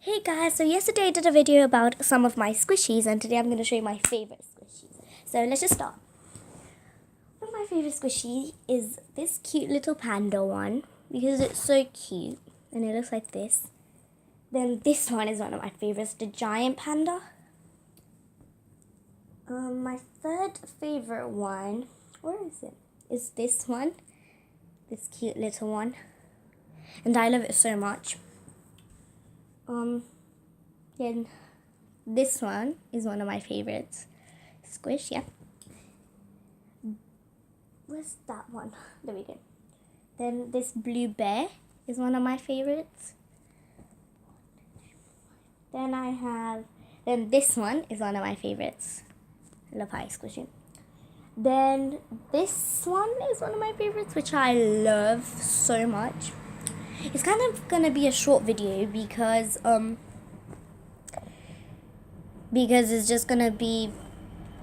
Hey guys, so yesterday I did a video about some of my squishies and today I'm going to show you my favorite squishies. So let's just start. One of my favorite squishy is this cute little panda one because it's so cute and it looks like this. Then this one is one of my favorites, the giant panda. My third favorite one, where is it? Is this one. This cute little one. And I love it so much. Then this one is one of my favorites. Squish, yeah. Where's that one? There we go. Then this blue bear is one of my favorites. Then this one is one of my favorites. I love how I squish it. Then this one is one of my favorites, which I love so much. It's kind of gonna be a short video because it's just gonna be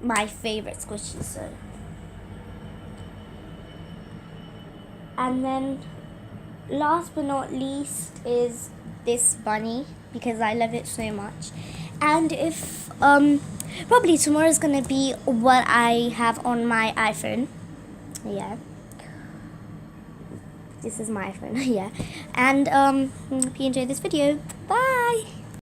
my favorite squishy. So, and then last but not least is this bunny because I love it so much. And if probably tomorrow is gonna be what I have on my iPhone. Yeah. This is my iPhone, yeah. And hope you enjoyed this video. Bye!